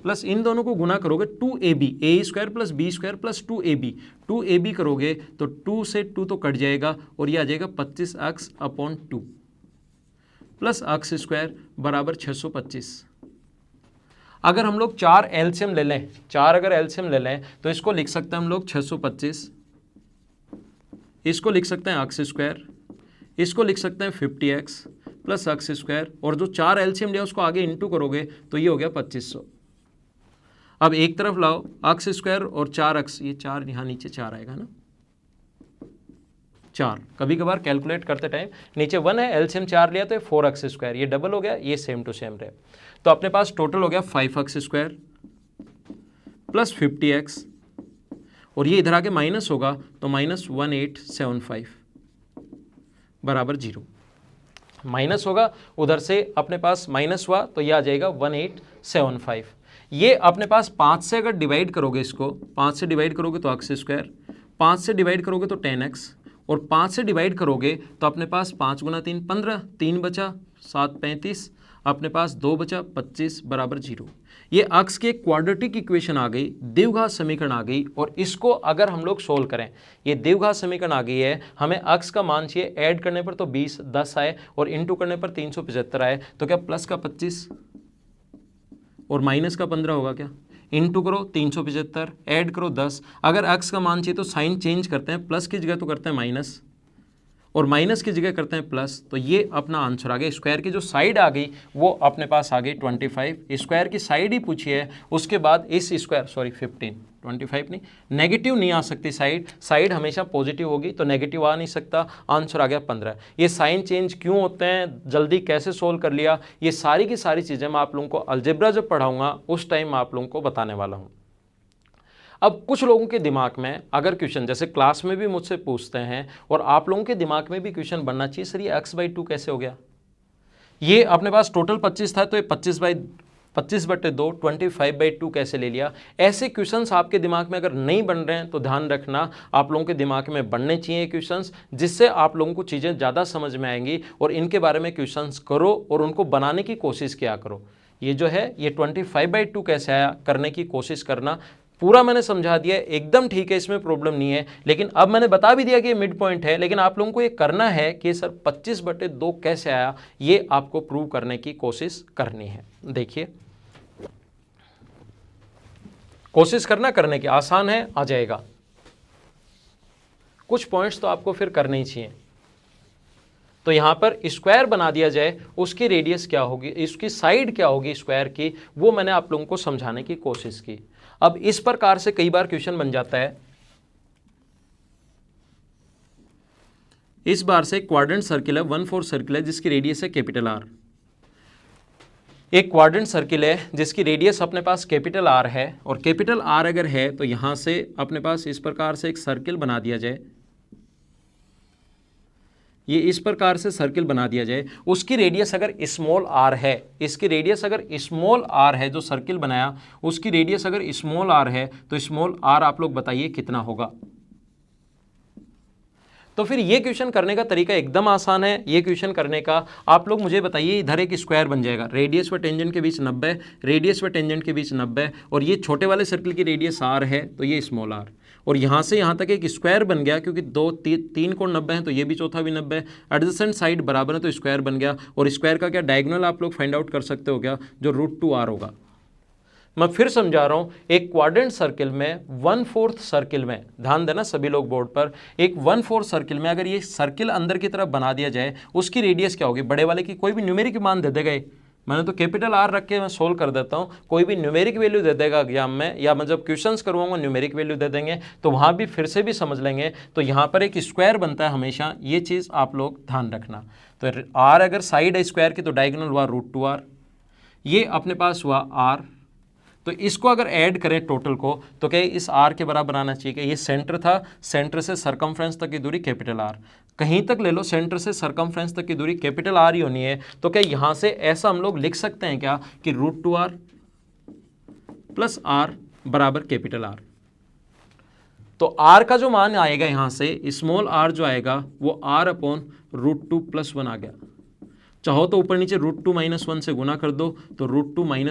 plus इन दोनों को गुना करोगे 2ab, A square plus B square plus 2ab करोगे तो 2 से 2 तो कट जाएगा, और ये आ जाएगा 25x/2 प्लस x स्क्वायर बराबर 625। अगर हम लोग 4 एलसीएम ले लें, 4 अगर एलसीएम ले लें तो इसको लिख सकते हैं हम लोग 625, इसको लिख सकते हैं x स्क्वायर, इसको लिख सकते हैं 50x प्लस x स्क्वायर, और जो 4 एलसीएम लिया उसको आगे इंटू करोगे तो ये हो गया 2500। अब एक तरफ लाओ x स्क्वायर और 4x, ये 4 यहाँ नीचे 4 आएगा ना, 4 कभी कभार कैलकुलेट करते टाइम नीचे 1 है, एलसीएम 4 लिया तो 4x स्क्वायर, ये डबल हो गया, ये सेम टू सेम रहे। तो अपने पास टोटल हो गया 5x स्क्वायर प्लस 50x, और ये इधर आके माइनस होगा तो माइनस 1875 बराबर 0। माइनस होगा उधर से, अपने पास माइनस हुआ तो ये आ जाएगा 1875। ये अपने पास 5 से अगर डिवाइड करोगे, इसको 5 से डिवाइड करोगे तो x स्क्वायर, 5 से डिवाइड करोगे तो 10x, और 5 से डिवाइड करोगे तो अपने पास 5 गुना 3 15, 3 बचा 7 35, अपने पास 2 बचा 25 बराबर 0। ये x के क्वाड्रेटिक इक्वेशन आ गई, द्विघात समीकरण आ गई, और इसको अगर हम लोग सोल्व करें, ये द्विघात समीकरण आ गई है, हमें x का मान चाहिए, ऐड करने पर तो 20 10 आए और इंटू करने पर 375 आए, तो क्या प्लस का 25 और माइनस का 15 होगा? क्या इंटू करो 375, ऐड करो 10। अगर x का मान चाहिए तो साइन चेंज करते हैं, प्लस की जगह तो करते हैं माइनस, और माइनस की जगह करते हैं प्लस, तो ये अपना आंसर आ गया। स्क्वायर की जो साइड आ गई वो अपने पास आ गई 25। स्क्वायर की साइड ही पूछी है, उसके बाद इस स्क्वायर 15, 25 नहीं, नेगेटिव नहीं आ सकती साइड हमेशा पॉजिटिव होगी, तो नेगेटिव आ नहीं सकता। आंसर आ गया 15। ये साइन चेंज क्यों होते हैं, जल्दी कैसे सोल्व कर लिया, ये सारी की सारी चीज़ें मैं आप लोगों को अलजेब्रा जब पढ़ाऊंगा उस टाइम मैं आप लोगों को बताने वाला हूँ। अब कुछ लोगों के दिमाग में अगर क्वेश्चन, जैसे क्लास में भी मुझसे पूछते हैं और आप लोगों के दिमाग में भी क्वेश्चन बनना चाहिए, सर ये x/2 कैसे हो गया? ये अपने पास टोटल 25 था तो ये 25/2 25/2 कैसे ले लिया? ऐसे क्वेश्चंस आपके दिमाग में अगर नहीं बन रहे हैं तो ध्यान रखना, आप लोगों के दिमाग में बनने चाहिए क्वेश्चंस, जिससे आप लोगों को चीज़ें ज़्यादा समझ में आएंगी, और इनके बारे में क्वेश्चंस करो और उनको बनाने की कोशिश किया करो। ये जो है ये 25/2 कैसे आया करने की कोशिश करना। पूरा मैंने समझा दिया, एकदम ठीक है, इसमें प्रॉब्लम नहीं है, लेकिन अब मैंने बता भी दिया कि ये मिड पॉइंट है, लेकिन आप लोगों को ये करना है कि सर 25/2 कैसे आया, ये आपको प्रूव करने की कोशिश करनी है। देखिए कोशिश करने की, आसान है, आ जाएगा। कुछ पॉइंट्स तो आपको फिर करने ही चाहिए। तो यहां पर स्क्वायर बना दिया जाए, उसकी रेडियस क्या होगी, इसकी साइड क्या होगी स्क्वायर की, वो मैंने आप लोगों को समझाने की कोशिश की। अब इस प्रकार से कई बार क्वेश्चन बन जाता है, इस बार से क्वाड्रेंट सर्किल है, 1/4 सर्किल है जिसकी रेडियस है कैपिटल आर। एक क्वाड्रेंट सर्किल है जिसकी रेडियस अपने पास कैपिटल आर है, और कैपिटल आर अगर है तो यहां से अपने पास इस प्रकार से एक सर्किल बना दिया जाए, ये इस प्रकार से सर्किल बना दिया जाए। उसकी रेडियस अगर स्मॉल आर है, इसकी रेडियस अगर स्मॉल आर है, जो सर्किल बनाया उसकी रेडियस अगर स्मॉल आर है, तो स्मॉल आर आप लोग बताइए कितना होगा। तो फिर ये क्वेश्चन करने का तरीका एकदम आसान है। ये क्वेश्चन करने का आप लोग मुझे बताइए, इधर एक स्क्वायर बन जाएगा, रेडियस व टेंजेंट के बीच 90, रेडियस व टेंजेंट के बीच 90, और ये छोटे वाले सर्किल की रेडियस आर है तो ये स्मॉल आर, और यहाँ से यहाँ तक एक स्क्वायर बन गया, क्योंकि तीन कोण 90 है तो ये भी चौथा भी 90 है, एडजेसेंट साइड बराबर है तो स्क्वायर बन गया। और स्क्वायर का क्या डायगोनल आप लोग फाइंड आउट कर सकते हो क्या, जो √2r होगा। मैं फिर समझा रहा हूं, एक क्वाड्रेंट सर्किल में 1/4 सर्किल में, ध्यान देना सभी लोग बोर्ड पर, एक 1/4 सर्किल में अगर ये सर्किल अंदर की तरफ बना दिया जाए, उसकी रेडियस क्या होगी, बड़े वाले की कोई भी न्यूमेरिक मान दे देगा। मैंने तो कैपिटल आर रख के मैं सोल्व कर देता हूं, कोई भी न्यूमेरिक वैल्यू दे देगा एग्जाम में, या मैं जब क्वेश्चंस करवाऊंगा न्यूमेरिक वैल्यू दे देंगे, तो वहां भी फिर से भी समझ लेंगे। तो यहां पर एक स्क्वायर बनता है हमेशा, ये चीज आप लोग ध्यान रखना। तो आर अगर साइड है स्क्वायर की तो डायगोनल हुआ √2r, ये अपने पास हुआ आर। तो इसको अगर ऐड करें टोटल को तो क्या इस आर के बराबर आना चाहिए कि ये सेंटर था, सेंटर से सरकमफ्रेंस तक की दूरी कैपिटल आर, कहीं तक ले लो सेंटर से सरकमफ्रेंस तक की दूरी कैपिटल आर ही होनी है। तो क्या यहां से ऐसा हम लोग लिख सकते हैं क्या कि √2r प्लस आर बराबर कैपिटल आर। तो आर का जो मान आएगा यहां से स्मॉल आर जो आएगा वो r/√2 + 1 आ गया। चाहो तो ऊपर नीचे √2 - 1 से गुना कर दो तो √2 - 1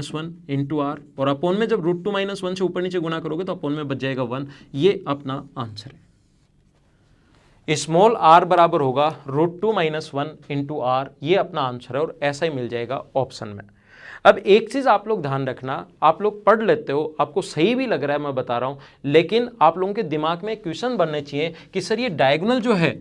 × r, और अपोन में जब √2 - 1 से ऊपर नीचे गुना करोगे तो अपोन में बच जाएगा 1। ये अपना आंसर है। स्मॉल r बराबर होगा √2 - 1 × r, ये अपना आंसर है, और ऐसा ही मिल जाएगा ऑप्शन में। अब एक चीज आप लोग ध्यान रखना, आप लोग पढ़ लेते हो, आपको सही भी लग रहा है मैं बता रहा हूं, लेकिन आप लोगों के दिमाग में क्वेश्चन बनने चाहिए कि सर ये डायगोनल जो है,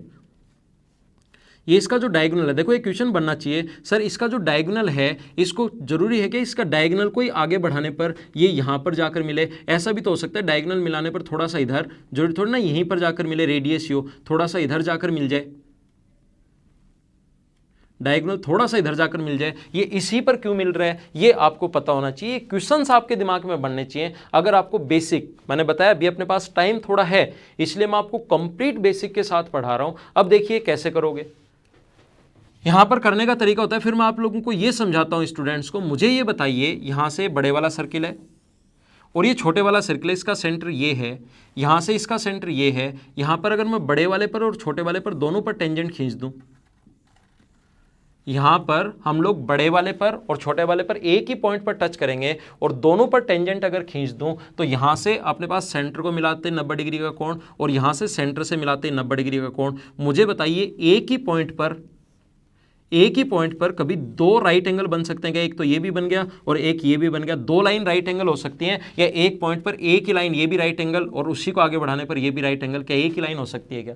ये इसका जो डायगोनल है, देखो ये क्वेश्चन बनना चाहिए सर इसका जो डायगोनल है, इसको जरूरी है कि इसका डायगोनल कोई आगे बढ़ाने पर ये यहाँ पर जाकर मिले। ऐसा भी तो हो सकता है डायगोनल मिलाने पर थोड़ा सा इधर, जरूरी थोड़ा ना यहीं पर जाकर मिले, रेडियस हो थोड़ा सा इधर जाकर मिल जाए, डायगोनल थोड़ा सा इधर जाकर मिल जाए। ये इसी पर क्यों मिल रहा है ये आपको पता होना चाहिए, क्वेश्चंस आपके दिमाग में बनने चाहिए। अगर आपको बेसिक, मैंने बताया अभी अपने पास टाइम थोड़ा है इसलिए मैं आपको कंप्लीट बेसिक के साथ पढ़ा रहा हूं। अब देखिए कैसे करोगे, यहां पर करने का तरीका होता है, फिर मैं आप लोगों को यह समझाता हूं स्टूडेंट्स को। मुझे ये बताइए, यहां से बड़े वाला सर्किल है और ये छोटे वाला सर्किल है, इसका सेंटर ये है, यहां से इसका सेंटर ये है। यहां पर अगर मैं बड़े वाले पर और छोटे वाले पर दोनों पर टेंजेंट खींच दूं, यहां पर हम लोग बड़े वाले पर और छोटे वाले पर एक ही पॉइंट पर टच करेंगे और दोनों पर टेंजेंट अगर खींच दूं तो यहां से अपने पास सेंटर को मिलाते 90 डिग्री का कोण और यहां से सेंटर से मिलाते 90 डिग्री का कोण। मुझे बताइए एक ही पॉइंट पर कभी दो राइट एंगल बन सकते हैं क्या? एक तो ये भी बन गया और एक ये भी बन गया, दो लाइन राइट एंगल हो सकती हैं, या एक पॉइंट पर एक ही लाइन ये भी राइट एंगल और उसी को आगे बढ़ाने पर ये भी राइट एंगल, क्या एक ही लाइन हो सकती है क्या?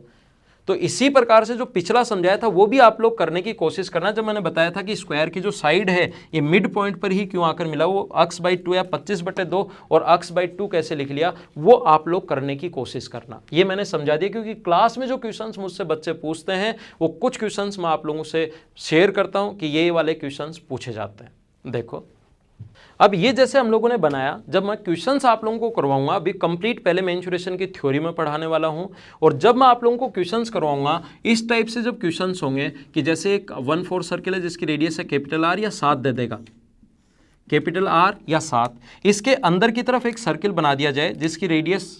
तो इसी प्रकार से जो पिछला समझाया था वो भी आप लोग करने की कोशिश करना। जब मैंने बताया था कि स्क्वायर की जो साइड है ये मिड पॉइंट पर ही क्यों आकर मिला, वो x/2 या 25/2 और x/2 कैसे लिख लिया, वो आप लोग करने की कोशिश करना। ये मैंने समझा दिया क्योंकि क्लास में जो क्वेश्चंस मुझसे बच्चे पूछते हैं वो कुछ क्वेश्चंस मैं आप लोगों से शेयर करता हूं कि ये वाले क्वेश्चंस पूछे जाते हैं। देखो अब ये जैसे हम लोगों ने बनाया, जब मैं क्वेश्चंस आप लोगों को करवाऊंगा, अभी कंप्लीट पहले मेंसुरेशन की थ्योरी में पढ़ाने वाला हूं, और जब मैं आप लोगों को क्वेश्चंस करवाऊंगा इस टाइप से जब क्वेश्चंस होंगे कि जैसे एक 1/4 सर्किल है जिसकी रेडियस है कैपिटल आर या 7 दे देगा, कैपिटल आर या 7, इसके अंदर की तरफ एक सर्किल बना दिया जाए जिसकी रेडियस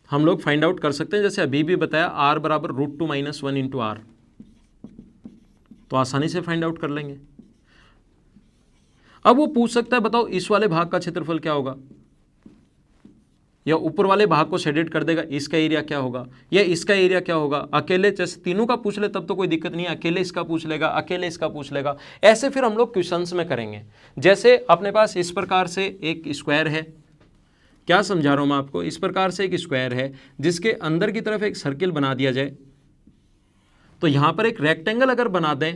हम लोग फाइंड आउट कर सकते हैं, जैसे अभी भी बताया r बराबर √2 - 1 × r, तो आसानी से फाइंड आउट कर लेंगे। अब वो पूछ सकता है बताओ इस वाले भाग का क्षेत्रफल क्या होगा, या ऊपर वाले भाग को शेडेड कर देगा, इसका एरिया क्या होगा या इसका एरिया क्या होगा। अकेले जैसे तीनों का पूछ ले तब तो कोई दिक्कत नहीं है, अकेले इसका पूछ लेगा, अकेले इसका पूछ लेगा, ऐसे फिर हम लोग क्वेश्चंस में करेंगे। जैसे अपने पास इस प्रकार से एक स्क्वायर है, क्या समझा रहा हूं मैं आपको, इस प्रकार से एक स्क्वायर है जिसके अंदर की तरफ एक सर्किल बना दिया जाए, तो यहां पर एक रेक्टेंगल अगर बना दें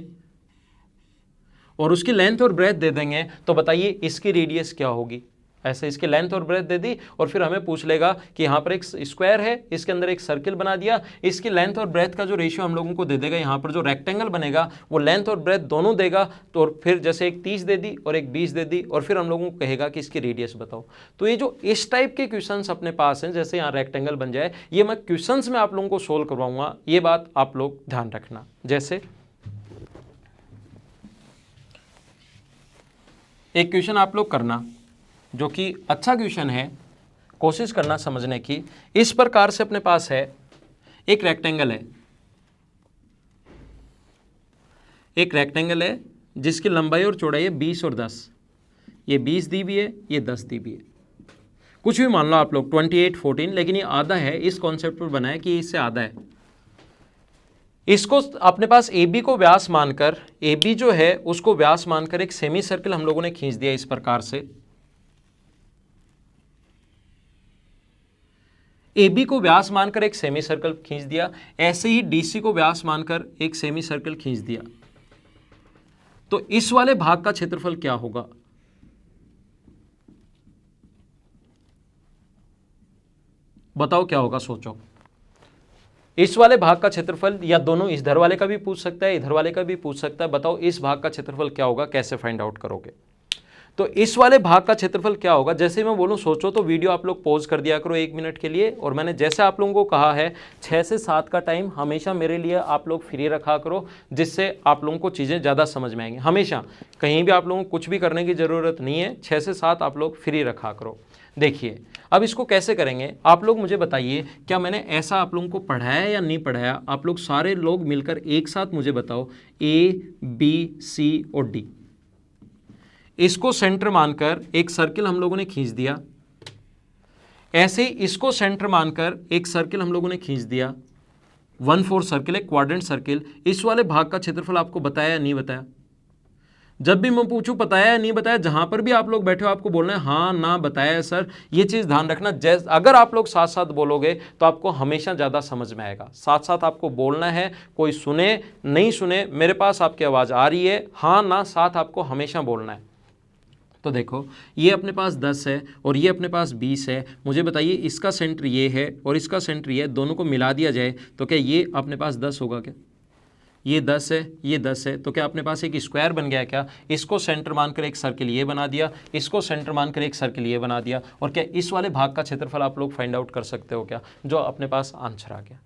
और उसकी लेंथ और ब्रेथ दे देंगे तो बताइए इसकी रेडियस क्या होगी। ऐसे इसकी लेंथ और ब्रेथ दे दी और फिर हमें पूछ लेगा कि यहाँ पर एक स्क्वायर है, इसके अंदर एक सर्किल बना दिया, इसकी लेंथ और ब्रेथ का जो रेशियो हम लोगों को दे देगा, यहाँ पर जो रेक्टेंगल बनेगा वो लेंथ और ब्रेथ दोनों देगा। तो फिर जैसे एक 30 दे दी और एक 20 दे दी और फिर हम लोगों को कहेगा कि इसकी रेडियस बताओ। तो ये जो इस टाइप के क्वेश्चंस अपने पास हैं, जैसे यहाँ रेक्टेंगल बन जाए, ये मैं क्वेश्चंस में आप लोगों को सोल्व करवाऊंगा, ये बात आप लोग ध्यान रखना। जैसे एक क्वेश्चन आप लोग करना जो कि अच्छा क्वेश्चन है, कोशिश करना समझने की। इस प्रकार से अपने पास है एक रेक्टेंगल है, एक रेक्टेंगल है जिसकी लंबाई और चौड़ाई है 20 और 10। ये 20 दी हुई है, ये 10 दी हुई है, कुछ भी मान लो आप लोग 28, 14, लेकिन ये आधा है। इस कॉन्सेप्ट पर बना है कि इससे आधा है। इसको अपने पास ए बी को व्यास मानकर, ए बी जो है उसको व्यास मानकर एक सेमी सर्किल हम लोगों ने खींच दिया इस प्रकार से। ए बी को व्यास मानकर एक सेमी सर्कल खींच दिया, ऐसे ही डीसी को व्यास मानकर एक सेमी सर्कल खींच दिया। तो इस वाले भाग का क्षेत्रफल क्या होगा? बताओ क्या होगा, सोचो। इस वाले भाग का क्षेत्रफल, या दोनों, इधर वाले का भी पूछ सकता है, इधर वाले का भी पूछ सकता है। बताओ इस भाग का क्षेत्रफल क्या होगा, कैसे फाइंड आउट करोगे? तो इस वाले भाग का क्षेत्रफल क्या होगा, जैसे मैं बोलूं सोचो, तो वीडियो आप लोग पॉज कर दिया करो 1 मिनट के लिए। और मैंने जैसे आप लोगों को कहा है 6 से 7 का टाइम हमेशा मेरे लिए आप लोग फ्री रखा करो, जिससे आप लोगों को चीज़ें ज़्यादा समझ में आएंगी। हमेशा कहीं भी आप लोगों को कुछ भी करने की ज़रूरत नहीं है, 6 से 7 आप लोग फ्री रखा करो। देखिए अब इसको कैसे करेंगे, आप लोग मुझे बताइए, क्या मैंने ऐसा आप लोगों को पढ़ाया या नहीं पढ़ाया? आप लोग सारे लोग मिलकर एक साथ मुझे बताओ। ए बी सी और डी, इसको सेंटर मानकर एक सर्किल हम लोगों ने खींच दिया। ऐसे ही इसको सेंटर मानकर एक सर्किल हम लोगों ने खींच दिया, 1/4 सर्किल, एक क्वाड्रेंट सर्किल। इस वाले भाग का क्षेत्रफल आपको बताया या नहीं बताया? जब भी मैं पूछूं बताया या नहीं बताया, जहां पर भी आप लोग बैठे हो आपको बोलना है हाँ ना बताया है सर। ये चीज़ ध्यान रखना, जैसे अगर आप लोग साथ साथ बोलोगे तो आपको हमेशा ज़्यादा समझ में आएगा। साथ साथ आपको बोलना है, कोई सुने नहीं सुने, मेरे पास आपकी आवाज़ आ रही है, हाँ ना साथ आपको हमेशा बोलना है। तो देखो ये अपने पास 10 है और ये अपने पास 20 है। मुझे बताइए इसका सेंटर ये है और इसका सेंटर ये है, दोनों को मिला दिया जाए तो क्या ये अपने पास 10 होगा? क्या ये 10 है, ये 10 है, तो क्या अपने पास एक स्क्वायर बन गया? क्या इसको सेंटर मानकर एक सर्किल ये बना दिया, इसको सेंटर मानकर एक सर्किल ये बना दिया। और क्या इस वाले भाग का क्षेत्रफल आप लोग फाइंड आउट कर सकते हो क्या, जो अपने पास आंसर आ गया?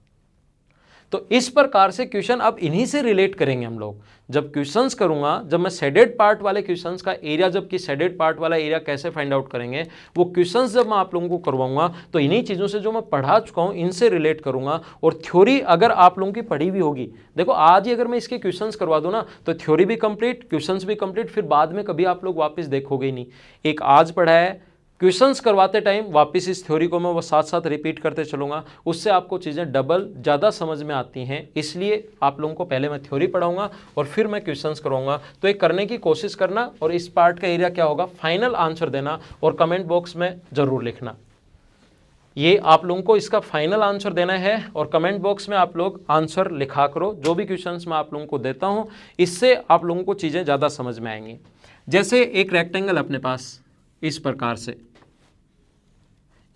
तो इस प्रकार से क्वेश्चन अब इन्हीं से रिलेट करेंगे हम लोग। जब क्वेश्चंस करूंगा, जब मैं शेडेड पार्ट वाले क्वेश्चंस का एरिया, जबकि शेडेड पार्ट वाला एरिया कैसे फाइंड आउट करेंगे, वो क्वेश्चंस जब मैं आप लोगों को करवाऊंगा तो इन्हीं चीज़ों से जो मैं पढ़ा चुका हूं इनसे रिलेट करूंगा। और थ्योरी अगर आप लोगों की पढ़ी हुई होगी, देखो आज ही अगर मैं इसके क्वेश्चंस करवा दूं ना तो थ्योरी भी कंप्लीट, क्वेश्चंस भी कंप्लीट, फिर बाद में कभी आप लोग वापस देखोगे ही नहीं। एक आज पढ़ा है, क्वेश्चंस करवाते टाइम वापस इस थ्योरी को मैं वो साथ साथ रिपीट करते चलूँगा, उससे आपको चीज़ें डबल ज़्यादा समझ में आती हैं। इसलिए आप लोगों को पहले मैं थ्योरी पढ़ाऊंगा और फिर मैं क्वेश्चंस करवाऊंगा। तो ये करने की कोशिश करना और इस पार्ट का एरिया क्या होगा फाइनल आंसर देना और कमेंट बॉक्स में ज़रूर लिखना। ये आप लोगों को इसका फाइनल आंसर देना है और कमेंट बॉक्स में आप लोग आंसर लिखा करो। जो भी क्वेश्चंस मैं आप लोगों को देता हूँ इससे आप लोगों को चीज़ें ज़्यादा समझ में आएंगी। जैसे एक रेक्टेंगल अपने पास इस प्रकार से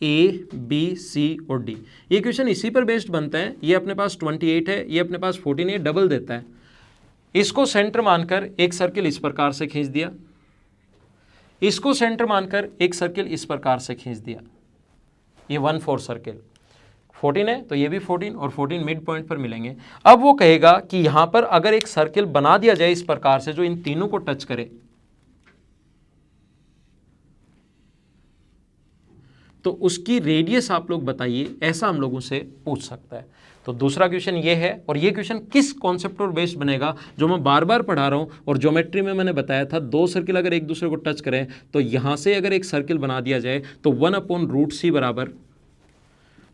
ए बी सी और डी, ये क्वेश्चन इसी पर बेस्ड बनता है। ये अपने पास 28 है, ये अपने पास 14 है, डबल देता है। इसको सेंटर मानकर एक सर्किल इस प्रकार से खींच दिया, इसको सेंटर मानकर एक सर्किल इस प्रकार से खींच दिया। ये 1/4 सर्किल, 14 है तो ये भी 14 और 14 मिड पॉइंट पर मिलेंगे। अब वो कहेगा कि यहां पर अगर एक सर्किल बना दिया जाए इस प्रकार से जो इन तीनों को टच करे, तो उसकी रेडियस आप लोग बताइए, ऐसा हम लोगों से पूछ सकता है। तो दूसरा क्वेश्चन ये है और ये क्वेश्चन किस कॉन्सेप्ट पर बेस्ड बनेगा, जो मैं बार बार पढ़ा रहा हूँ और ज्योमेट्री में मैंने बताया था, दो सर्किल अगर एक दूसरे को टच करें तो यहाँ से अगर एक सर्किल बना दिया जाए तो 1/√c बराबर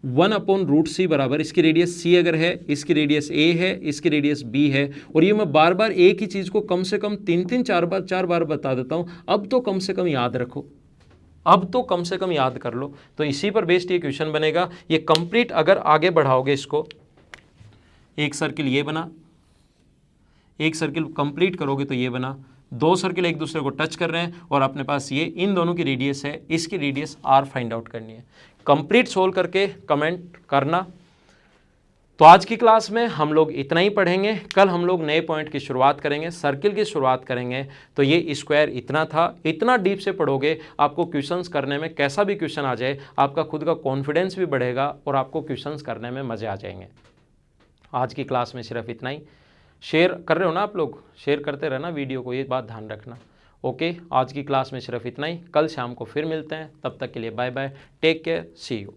1/√c बराबर, इसकी रेडियस c अगर है, इसकी रेडियस a है, इसकी रेडियस b है। और ये मैं बार बार एक ही चीज़ को कम से कम 3-3 4 बार बता देता हूँ। अब तो कम से कम याद रखो, अब तो कम से कम याद कर लो। तो इसी पर बेस्ड ये क्वेश्चन बनेगा। ये कंप्लीट अगर आगे बढ़ाओगे इसको, एक सर्किल ये बना, एक सर्किल कंप्लीट करोगे तो ये बना, दो सर्किल एक दूसरे को टच कर रहे हैं और अपने पास ये इन दोनों की रेडियस है, इसकी रेडियस r फाइंड आउट करनी है। कंप्लीट सोल्व करके कमेंट करना। तो आज की क्लास में हम लोग इतना ही पढ़ेंगे। कल हम लोग नए पॉइंट की शुरुआत करेंगे, सर्किल की शुरुआत करेंगे। तो ये स्क्वायर इतना था, इतना डीप से पढ़ोगे आपको क्वेश्चंस करने में, कैसा भी क्वेश्चन आ जाए आपका खुद का कॉन्फिडेंस भी बढ़ेगा और आपको क्वेश्चंस करने में मज़े आ जाएंगे। आज की क्लास में सिर्फ इतना ही। शेयर कर रहे हो ना आप लोग, शेयर करते रहना वीडियो को, ये बात ध्यान रखना। ओके, आज की क्लास में सिर्फ इतना ही। कल शाम को फिर मिलते हैं, तब तक के लिए bye bye, take care, see you.